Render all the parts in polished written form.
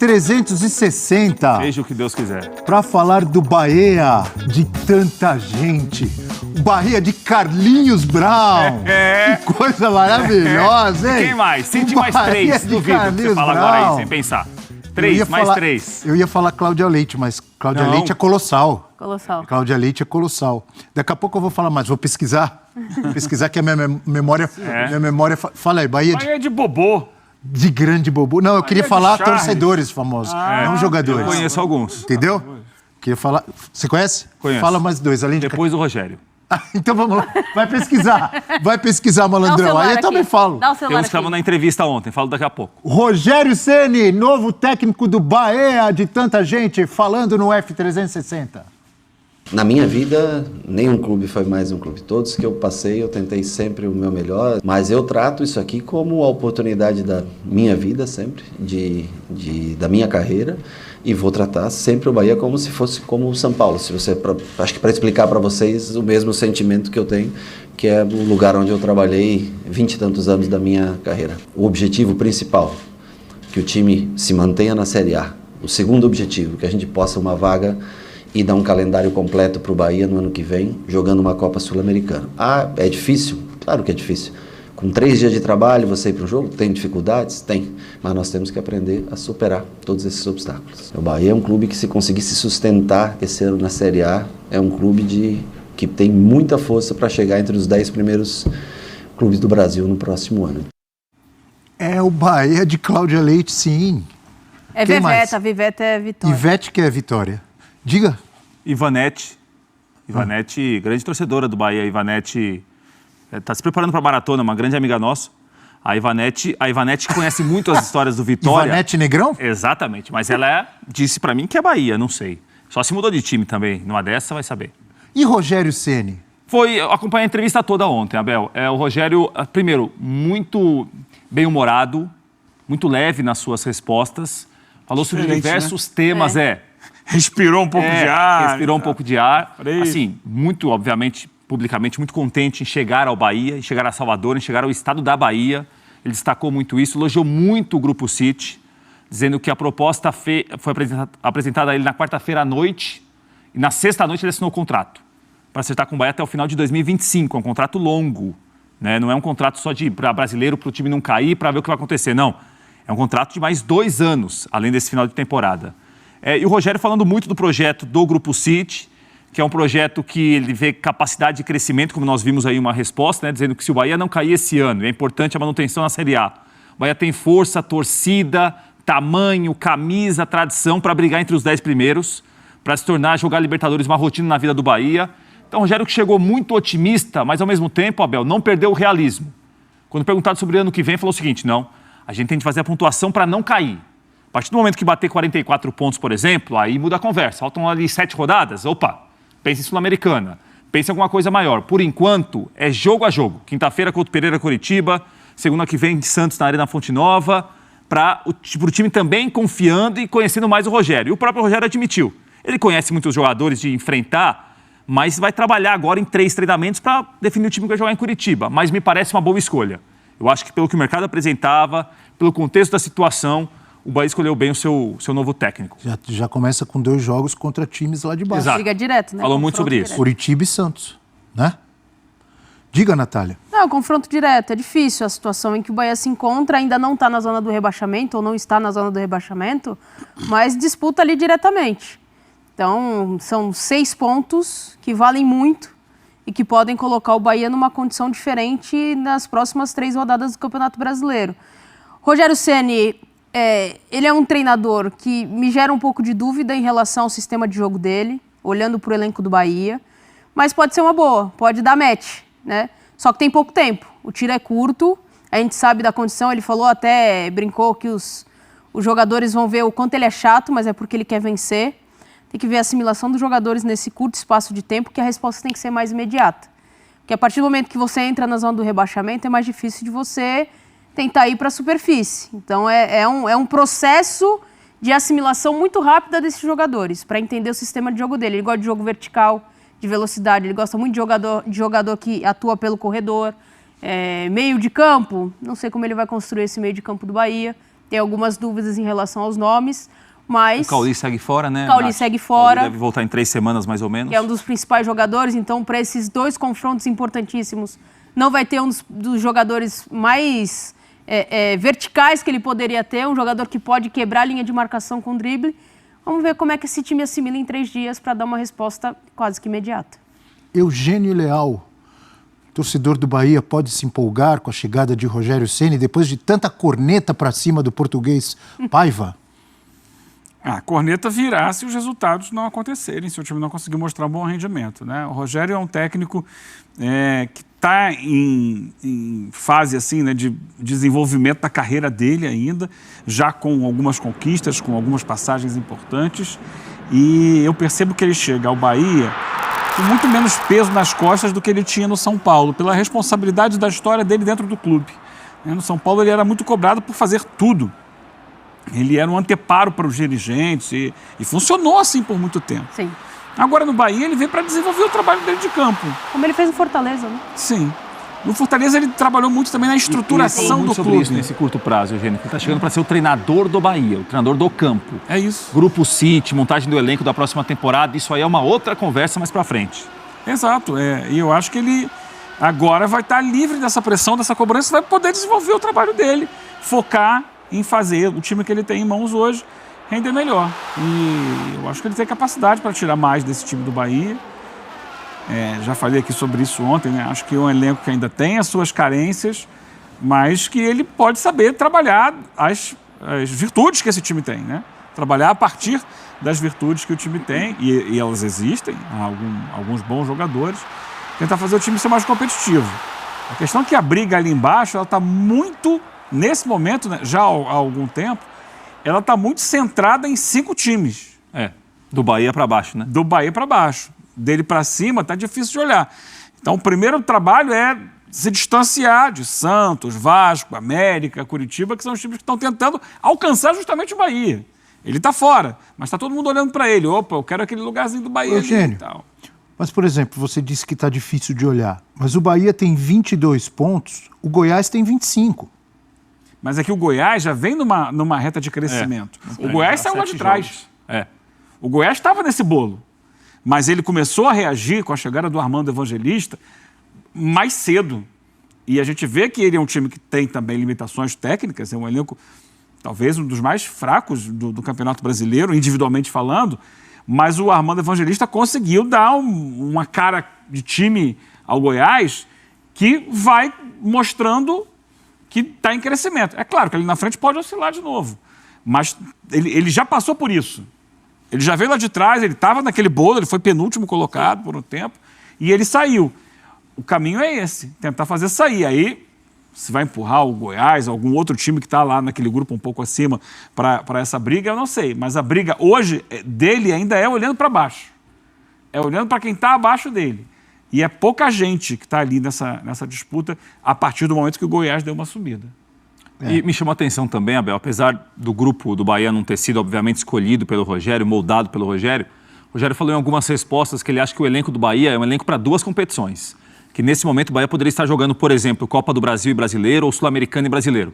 F360. Seja o que Deus quiser. Para falar do Bahia de tanta gente. Bahia de Carlinhos Brown. Que coisa maravilhosa, hein? Quem mais? Cite mais três, duvido que você fala agora aí, sem pensar. Três. Eu ia falar Cláudia Leite, mas Cláudia Leite é colossal. Cláudia Leite é colossal. Daqui a pouco eu vou falar mais, vou pesquisar. Pesquisar que a minha memória... Minha memória... Fala aí, Bahia de bobô. De grande bobô. Não, eu queria falar torcedores famosos, não jogadores. Eu conheço alguns. Entendeu? Queria falar... Você conhece? Conheço. Fala mais dois, além de... Depois do Rogério. Então vamos lá. Vai pesquisar, malandrão. Aí eu também falo. Tem uns que estavam na entrevista ontem, falo daqui a pouco. Rogério Ceni, novo técnico do Bahia, de tanta gente, falando no F360. Na minha vida, nenhum clube foi mais um clube. Todos que eu passei, eu tentei sempre o meu melhor, mas eu trato isso aqui como a oportunidade da minha vida sempre, da minha carreira, e vou tratar sempre o Bahia como se fosse como o São Paulo. Acho que para explicar para vocês o mesmo sentimento que eu tenho, que é o lugar onde eu trabalhei 20 e tantos anos da minha carreira. O objetivo principal, que o time se mantenha na Série A. O segundo objetivo, que a gente possa uma vaga e dar um calendário completo para o Bahia no ano que vem, jogando uma Copa Sul-Americana. É difícil? Claro que é difícil. Com 3 dias de trabalho, você ir para o jogo, tem dificuldades? Tem. Mas nós temos que aprender a superar todos esses obstáculos. O Bahia é um clube que, se conseguir se sustentar esse ano na Série A, é um clube que tem muita força para chegar entre os 10 primeiros clubes do Brasil no próximo ano. É o Bahia de Cláudia Leite, sim. É Viveta, a Viveta é Vitória. Ivete que é Vitória. Diga. Ivanete, grande torcedora do Bahia. Ivanete está se preparando para a maratona, uma grande amiga nossa. A Ivanete conhece muito as histórias do Vitória. Ivanete Negrão? Exatamente, mas ela disse para mim que é Bahia, não sei. Só se mudou de time também, numa dessa vai saber. E Rogério Ceni? Eu acompanhei a entrevista toda ontem, Abel. O Rogério, primeiro, muito bem-humorado, muito leve nas suas respostas. Falou sobre diversos temas, Respirou um pouco de ar. Respirou um pouco de ar. Assim, muito, obviamente, publicamente, muito contente em chegar ao Bahia, em chegar a Salvador, em chegar ao estado da Bahia. Ele destacou muito isso, elogiou muito o Grupo City, dizendo que a proposta foi apresentada a ele na quarta-feira à noite e na sexta à noite ele assinou o contrato para acertar com o Bahia até o final de 2025. É um contrato longo, né? Não é um contrato só para brasileiro, para o time não cair, para ver o que vai acontecer, não. É um contrato de mais 2 anos, além desse final de temporada. E o Rogério falando muito do projeto do Grupo City, que é um projeto que ele vê capacidade de crescimento, como nós vimos aí uma resposta, né, dizendo que se o Bahia não cair esse ano, é importante a manutenção na Série A. O Bahia tem força, torcida, tamanho, camisa, tradição para brigar entre os 10 primeiros, para se tornar jogar Libertadores uma rotina na vida do Bahia. Então o Rogério que chegou muito otimista, mas ao mesmo tempo, Abel, não perdeu o realismo. Quando perguntado sobre o ano que vem, falou o seguinte: não, a gente tem que fazer a pontuação para não cair. A partir do momento que bater 44 pontos, por exemplo, aí muda a conversa. Faltam ali 7 rodadas, pense em Sul-Americana, pense em alguma coisa maior. Por enquanto, é jogo a jogo. Quinta-feira contra o Pereira Coritiba, segunda que vem de Santos na Arena Fonte Nova, para o time também confiando e conhecendo mais o Rogério. E o próprio Rogério admitiu. Ele conhece muitos jogadores de enfrentar, mas vai trabalhar agora em 3 treinamentos para definir o time que vai jogar em Curitiba. Mas me parece uma boa escolha. Eu acho que pelo que o mercado apresentava, pelo contexto da situação, o Bahia escolheu bem o seu novo técnico. Já começa com 2 jogos contra times lá de baixo. Exato. Liga direto, né? Falou muito sobre isso. Curitiba e Santos, né? Diga, Natália. Não, confronto direto. É difícil a situação em que o Bahia se encontra, ainda não está na zona do rebaixamento, ou não está na zona do rebaixamento, mas disputa ali diretamente. Então, são 6 pontos que valem muito e que podem colocar o Bahia numa condição diferente nas próximas 3 rodadas do Campeonato Brasileiro. Rogério Ceni, ele é um treinador que me gera um pouco de dúvida em relação ao sistema de jogo dele, olhando para o elenco do Bahia, mas pode ser uma boa, pode dar match, né? Só que tem pouco tempo, o tiro é curto, a gente sabe da condição, ele falou até, brincou que os jogadores vão ver o quanto ele é chato, mas é porque ele quer vencer. Tem que ver a assimilação dos jogadores nesse curto espaço de tempo, que a resposta tem que ser mais imediata. Porque a partir do momento que você entra na zona do rebaixamento, é mais difícil de você tentar ir para a superfície. Então, é um processo de assimilação muito rápida desses jogadores, para entender o sistema de jogo dele. Ele gosta de jogo vertical, de velocidade, ele gosta muito de jogador que atua pelo corredor. Meio de campo, não sei como ele vai construir esse meio de campo do Bahia. Tem algumas dúvidas em relação aos nomes, mas... O Cauli segue fora, né? O Cauli segue fora. Deve voltar em 3 semanas, mais ou menos. Que é um dos principais jogadores, então, para esses 2 confrontos importantíssimos, não vai ter um dos jogadores mais verticais que ele poderia ter, um jogador que pode quebrar a linha de marcação com drible. Vamos ver como é que esse time assimila em 3 dias para dar uma resposta quase que imediata. Eugênio Leal, torcedor do Bahia, pode se empolgar com a chegada de Rogério Ceni depois de tanta corneta para cima do português Paiva? A corneta virá se os resultados não acontecerem, se o time não conseguir mostrar um bom rendimento, né? O Rogério é um técnico que está em fase assim, né, de desenvolvimento da carreira dele ainda, já com algumas conquistas, com algumas passagens importantes. E eu percebo que ele chega ao Bahia com muito menos peso nas costas do que ele tinha no São Paulo, pela responsabilidade da história dele dentro do clube. No São Paulo ele era muito cobrado por fazer tudo. Ele era um anteparo para os dirigentes e funcionou assim por muito tempo. Sim. Agora no Bahia ele veio para desenvolver o trabalho dele de campo. Como ele fez no Fortaleza, né? Sim. No Fortaleza ele trabalhou muito também na estruturação do sobre clube. Isso nesse curto prazo, Eugênio. Ele está chegando para ser o treinador do Bahia, o treinador do campo. É isso. Grupo City, montagem do elenco da próxima temporada, isso aí é uma outra conversa mais para frente. Exato. E eu acho que ele agora vai estar livre dessa pressão, dessa cobrança, vai poder desenvolver o trabalho dele, focar em fazer o time que ele tem em mãos hoje render melhor. E eu acho que ele tem capacidade para tirar mais desse time do Bahia. Já falei aqui sobre isso ontem, né? Acho que é um elenco que ainda tem as suas carências, mas que ele pode saber trabalhar as virtudes que esse time tem, né? Trabalhar a partir das virtudes que o time tem, e elas existem, alguns bons jogadores, tentar fazer o time ser mais competitivo. A questão é que a briga ali embaixo, ela está muito, nesse momento, né, já há algum tempo, ela está muito centrada em 5 times. Do Bahia para baixo, né? Do Bahia para baixo. Dele para cima está difícil de olhar. Então, o primeiro trabalho é se distanciar de Santos, Vasco, América, Curitiba, que são os times que estão tentando alcançar justamente o Bahia. Ele está fora, mas está todo mundo olhando para ele. Opa, eu quero aquele lugarzinho do Bahia ali e tal. Mas, por exemplo, você disse que está difícil de olhar, mas o Bahia tem 22 pontos, o Goiás tem 25. Mas é que o Goiás já vem numa reta de crescimento. O Goiás saiu lá de trás. O Goiás estava nesse bolo. Mas ele começou a reagir com a chegada do Armando Evangelista mais cedo. E a gente vê que ele é um time que tem também limitações técnicas, é um elenco talvez um dos mais fracos do Campeonato Brasileiro, individualmente falando, mas o Armando Evangelista conseguiu dar uma cara de time ao Goiás que vai mostrando que está em crescimento. É claro que ali na frente pode oscilar de novo, mas ele já passou por isso. Ele já veio lá de trás, ele estava naquele bolo, ele foi penúltimo colocado por um tempo, e ele saiu. O caminho é esse, tentar fazer sair. Aí, se vai empurrar o Goiás, algum outro time que está lá naquele grupo um pouco acima para essa briga, eu não sei. Mas a briga hoje dele ainda é olhando para baixo. É olhando para quem está abaixo dele. E é pouca gente que está ali nessa disputa a partir do momento que o Goiás deu uma subida. E me chamou a atenção também, Abel, apesar do grupo do Bahia não ter sido, obviamente, escolhido pelo Rogério, moldado pelo Rogério, o Rogério falou em algumas respostas que ele acha que o elenco do Bahia é um elenco para 2 competições. Que nesse momento o Bahia poderia estar jogando, por exemplo, Copa do Brasil e Brasileiro ou Sul-Americano e Brasileiro.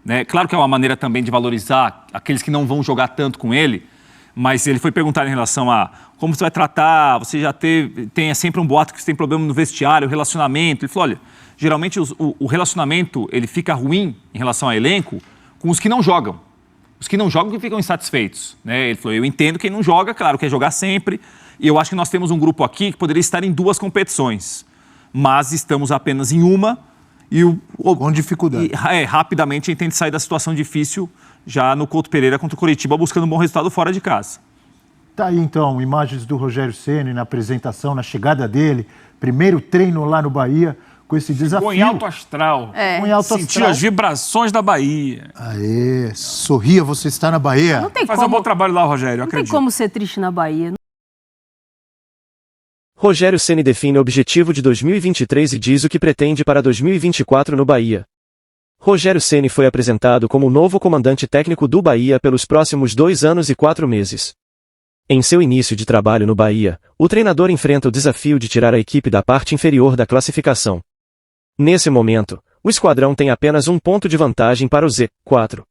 Né? Claro que é uma maneira também de valorizar aqueles que não vão jogar tanto com ele, mas ele foi perguntar em relação a como você vai tratar, você já tem sempre um boato que você tem problema no vestiário, relacionamento. Ele falou, olha, geralmente o relacionamento ele fica ruim em relação ao elenco com os que não jogam. Os que não jogam que ficam insatisfeitos. Né? Ele falou, eu entendo quem não joga, claro, quer jogar sempre. E eu acho que nós temos um grupo aqui que poderia estar em 2 competições. Mas estamos apenas em uma e com dificuldade. Rapidamente a gente tem que sair da situação difícil já no Couto Pereira contra o Coritiba, buscando um bom resultado fora de casa. Tá aí então, imagens do Rogério Ceni na apresentação, na chegada dele, primeiro treino lá no Bahia, com esse desafio. Ficou em alto astral. Sentiu as vibrações da Bahia. Aê, sorria, você está na Bahia. Não tem Fazer um bom trabalho lá, Rogério, acredito. Não tem como ser triste na Bahia. Rogério Ceni define o objetivo de 2023 e diz o que pretende para 2024 no Bahia. Rogério Ceni foi apresentado como o novo comandante técnico do Bahia pelos próximos 2 anos e 4 meses. Em seu início de trabalho no Bahia, o treinador enfrenta o desafio de tirar a equipe da parte inferior da classificação. Nesse momento, o esquadrão tem apenas um ponto de vantagem para o Z4.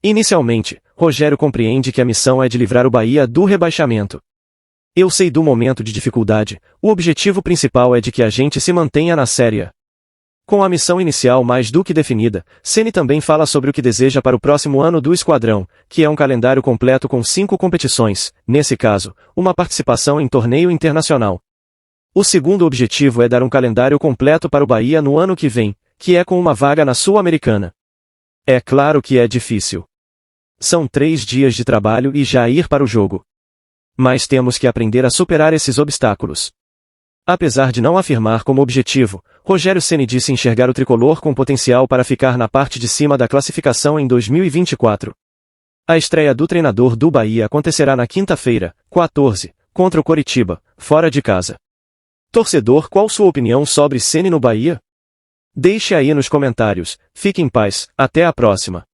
Inicialmente, Rogério compreende que a missão é de livrar o Bahia do rebaixamento. Eu sei do momento de dificuldade, o objetivo principal é de que a gente se mantenha na Série A. Com a missão inicial mais do que definida, Ceni também fala sobre o que deseja para o próximo ano do esquadrão, que é um calendário completo com 5 competições, nesse caso, uma participação em torneio internacional. O segundo objetivo é dar um calendário completo para o Bahia no ano que vem, que é com uma vaga na Sul-Americana. É claro que é difícil. São 3 dias de trabalho e já ir para o jogo. Mas temos que aprender a superar esses obstáculos. Apesar de não afirmar como objetivo, Rogério Ceni disse enxergar o tricolor com potencial para ficar na parte de cima da classificação em 2024. A estreia do treinador do Bahia acontecerá na quinta-feira, 14, contra o Coritiba, fora de casa. Torcedor, qual sua opinião sobre Ceni no Bahia? Deixe aí nos comentários. Fique em paz, até a próxima.